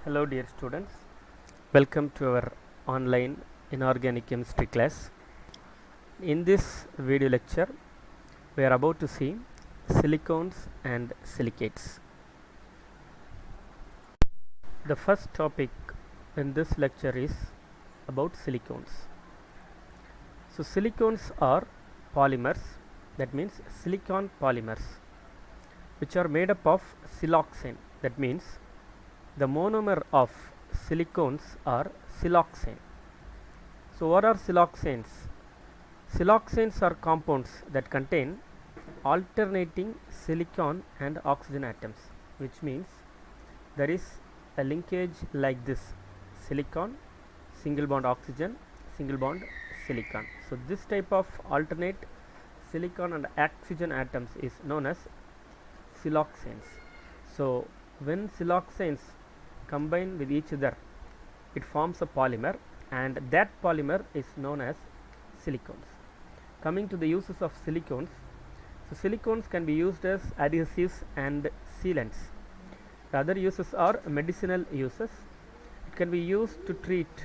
Hello dear students, welcome to our online inorganic chemistry class. In this video lecture, we are about to see silicones and silicates. The first topic in this lecture is about silicones. So silicones are polymers, that means silicon polymers, which are made up of siloxane, that means the monomer of silicones are siloxane. So what are siloxanes? Siloxanes are compounds that contain alternating silicon and oxygen atoms, which means there is a linkage like this: silicon, single bond oxygen, single bond silicon. So this type of alternate silicon and oxygen atoms is known as siloxanes. So when siloxanes combine with each other, it forms a polymer, and that polymer is known as silicones. Coming to the uses of silicones, so silicones can be used as adhesives and sealants. The other uses are medicinal uses. It can be used to treat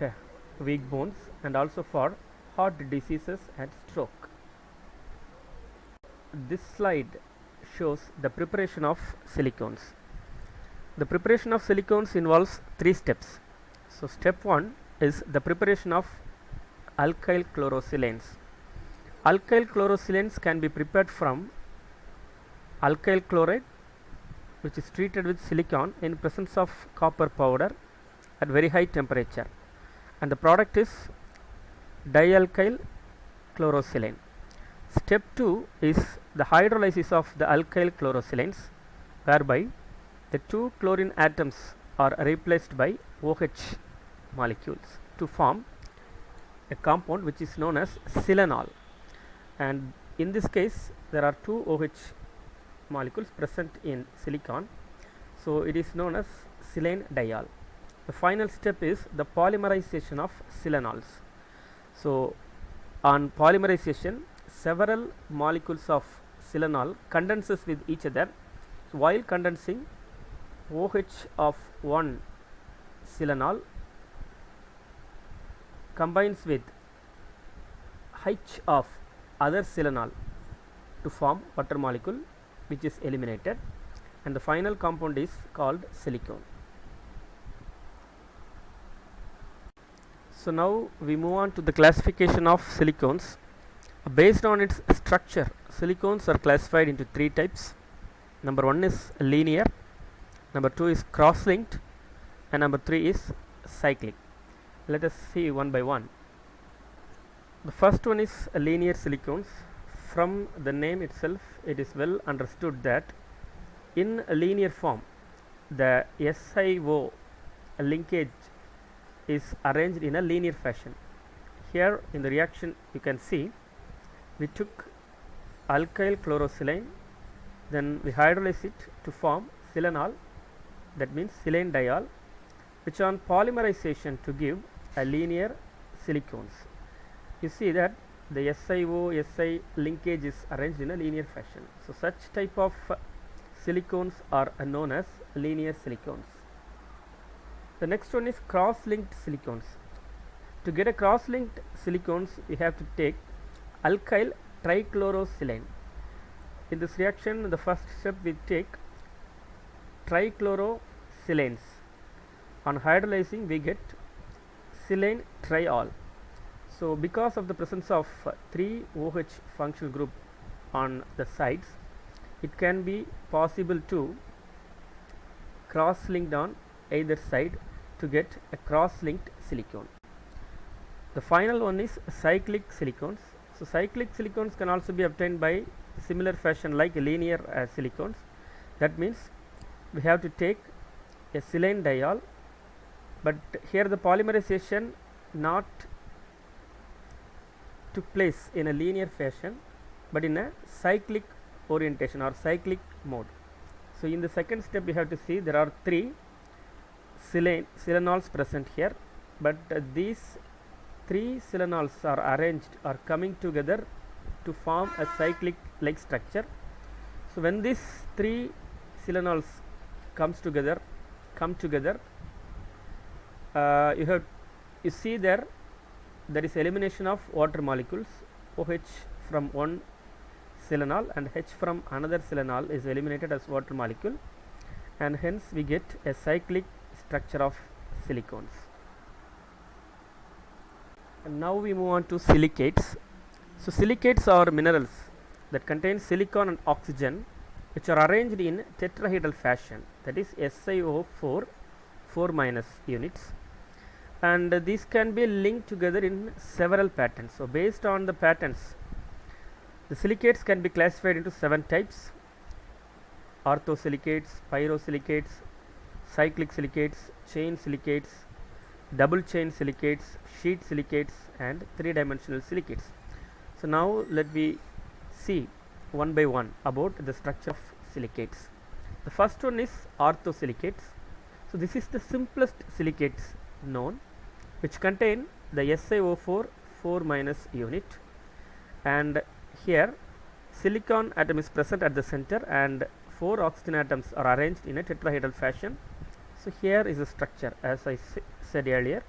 weak bones and also for heart diseases and stroke. This slide shows the preparation of silicones. The preparation of silicones involves 3 steps. So step 1 is the preparation of alkyl chlorosilanes. Alkyl chlorosilanes can be prepared from alkyl chloride, which is treated with silicon in presence of copper powder at very high temperature, and the product is dialkyl chlorosilane. Step 2 is the hydrolysis of the alkyl chlorosilanes, whereby the 2 chlorine atoms are replaced by OH molecules to form a compound which is known as silanol, and in this case there are 2 OH molecules present in silicon, so it is known as silane diol. The final step is the polymerization of silanols. So on polymerization, several molecules of silanol condenses with each other. So while condensing, OH of one silanol combines with H of other silanol to form water molecule, which is eliminated, and the final compound is called silicone. So now we move on to the classification of silicones. Based on its structure, silicones are classified into 3 types. Number 1 is linear, number 2 is cross-linked, and number 3 is cyclic. Let us see one by one. The first one is linear silicones. From the name itself, it is well understood that in a linear form, the SiO linkage is arranged in a linear fashion. Here in the reaction you can see we took alkyl chlorosilane, then we hydrolyze it to form silanol, that means silane diol, which on polymerization to give a linear silicones. You see that the SiO-Si linkage is arranged in a linear fashion. So such type of silicones are known as linear silicones. The next one is cross-linked silicones. To get a cross-linked silicones, we have to take alkyl trichlorosilane. In this reaction, the first step we take trichlorosilanes. On hydrolyzing, we get silane triol. So because of the presence of 3 OH functional group on the sides, it can be possible to cross-linked on either side to get a cross-linked silicone. The final one is cyclic silicones. So cyclic silicones can also be obtained by similar fashion like linear silicones. That means we have to take a silane diol, but here the polymerization not took place in a linear fashion, but in a cyclic orientation or cyclic mode. So in the second step we have to see there are 3 silanols present here, but these 3 silanols are arranged or coming together to form a cyclic like structure. So when these 3 silanols come together, you see there is elimination of water molecules. OH from one silanol and H from another silanol is eliminated as water molecule, and hence we get a cyclic structure of silicones. And now we move on to silicates. So silicates are minerals that contain silicon and oxygen, which are arranged in tetrahedral fashion, that is SiO4 4- units, and these can be linked together in several patterns. So based on the patterns, the silicates can be classified into 7 types: orthosilicates, pyrosilicates, cyclic silicates, chain silicates, double chain silicates, sheet silicates, and 3-dimensional silicates. So now let me see one by one about the structure of silicates. The first one is orthosilicates. So this is the simplest silicates known, which contain the SiO4 4- unit, and here silicon atom is present at the center and 4 oxygen atoms are arranged in a tetrahedral fashion. So here is the structure, as I said earlier,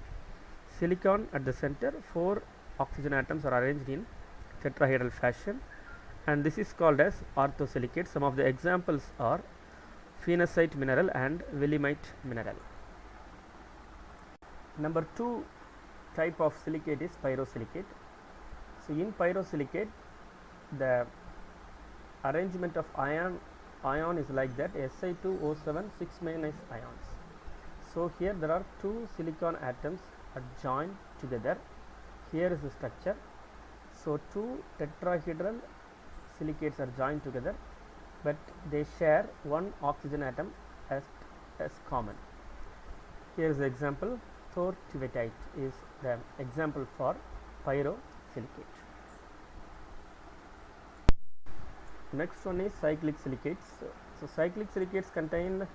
silicon at the center, 4 oxygen atoms are arranged in tetrahedral fashion, and this is called as orthosilicate. Some of the examples are phenacite mineral and willemite mineral. Number 2 type of silicate is pyrosilicate. So in pyrosilicate, the arrangement of ion is like that: Si2O7 6 ions. So here there are 2 silicon atoms are joined together. Here is the structure. So 2 tetrahedral silicates are joined together, but they share 1 oxygen atom as common. Here is the example. Thortveitite is the example for pyrosilicate. Next one is cyclic silicates. So cyclic silicates contain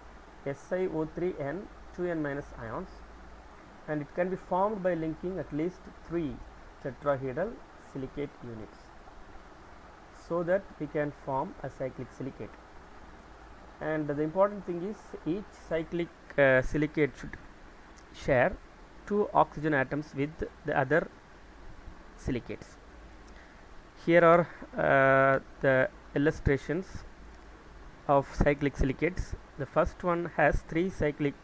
SiO3 and 2n- ions, and it can be formed by linking at least 3 tetrahedral silicate units, so that we can form a cyclic silicate. And the important thing is each cyclic silicate should share 2 oxygen atoms with the other silicates. Here are the illustrations of cyclic silicates. The first one has 3 silicate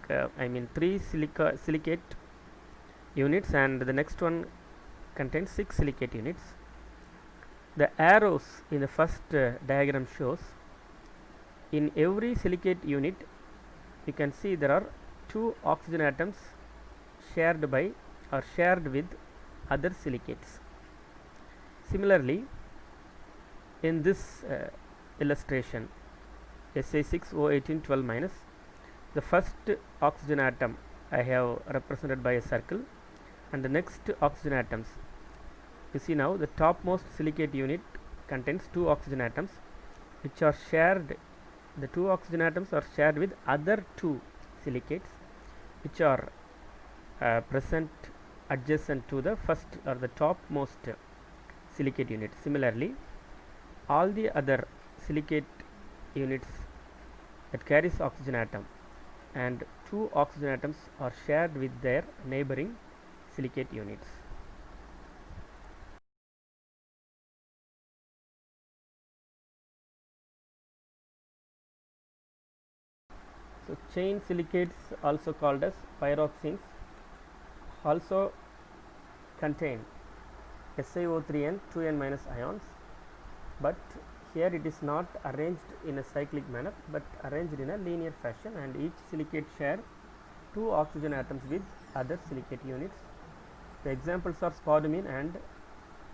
units, and the next one contains 6 silicate units. The arrows in the first diagram shows in every silicate unit you can see there are 2 oxygen atoms shared with other silicates. Similarly, in this illustration, Si6O18 12-, the first oxygen atom I have represented by a circle, and the next oxygen atoms. You see now the topmost silicate unit contains 2 oxygen atoms, which are shared. The 2 oxygen atoms are shared with other 2 silicates, which are present adjacent to the first or the topmost silicate unit. Similarly, all the other silicate units that carries oxygen atom and 2 oxygen atoms are shared with their neighboring silicate units. So chain silicates, also called as pyroxenes, also contain SiO3 and 2n- ions, but here it is not arranged in a cyclic manner but arranged in a linear fashion, and each silicate share 2 oxygen atoms with other silicate units. The examples are spodumene and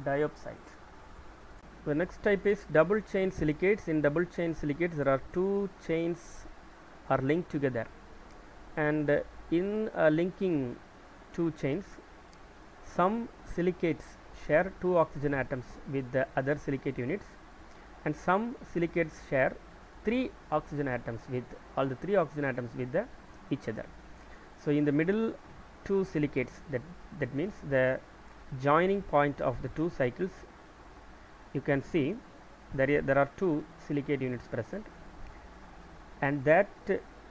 diopside. The next type is double chain silicates. In double chain silicates there are 2 chains are linked together, and in linking 2 chains, some silicates share 2 oxygen atoms with the other silicate units, and some silicates share 3 oxygen atoms with all the 3 oxygen atoms with each other. So in the middle 2 silicates, that means the joining point of the 2 cycles, you can see there are 2 silicate units present, and that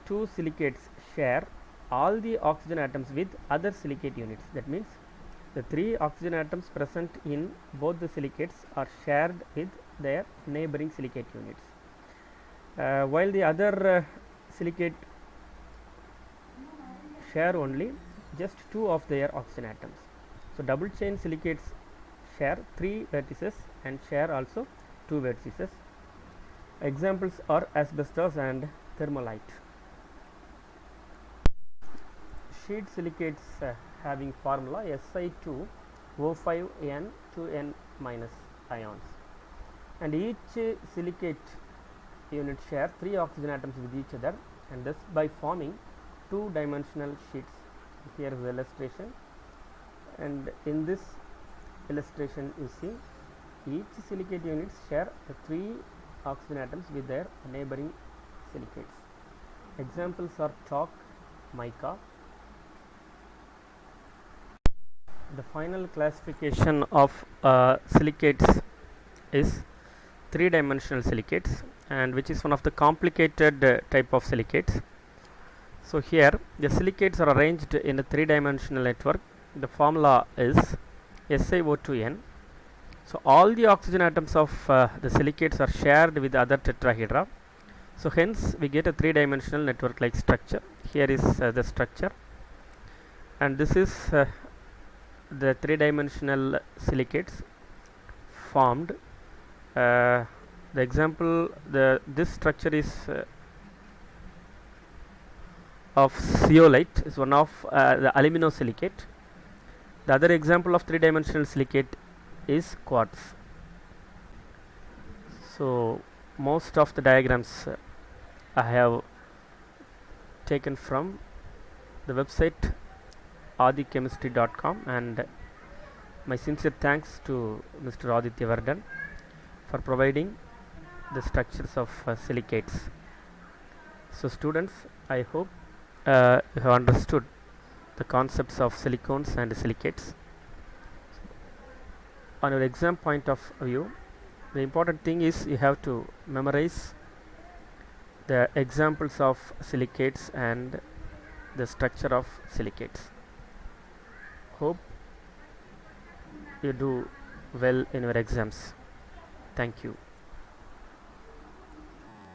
2 silicates share all the oxygen atoms with other silicate units. That means the 3 oxygen atoms present in both the silicates are shared with their neighboring silicate units, while the other silicate share only just 2 of their oxygen atoms. So double chain silicates share 3 vertices and share also 2 vertices. Examples are asbestos and thermolite. Sheet silicates having formula Si2O5N2N minus ions, and each silicate unit share 3 oxygen atoms with each other, and thus by forming 2-dimensional sheets. Here is the illustration, and in this illustration you see each silicate units share 3 oxygen atoms with their neighboring silicates. Examples are chalk, mica. The final classification of silicates is 3-dimensional silicates, and which is one of the complicated type of silicates. So here the silicates are arranged in a 3-dimensional network. The formula is SiO2n. So all the oxygen atoms of the silicates are shared with other tetrahedra. So hence we get a 3-dimensional network like structure. Here is the structure, and this is the 3-dimensional silicates formed. The example, this structure is of zeolite, is one of the aluminosilicate. The other example of 3-dimensional silicate is quartz. So most of the diagrams I have taken from the website adichemistry.com, and my sincere thanks to Mr. Aditya Vardhan for providing the structures of silicates. So students, I hope you have understood the concepts of silicones and silicates. On your exam point of view, the important thing is you have to memorize the examples of silicates and the structure of silicates. Hope you do well in your exams. Thank you.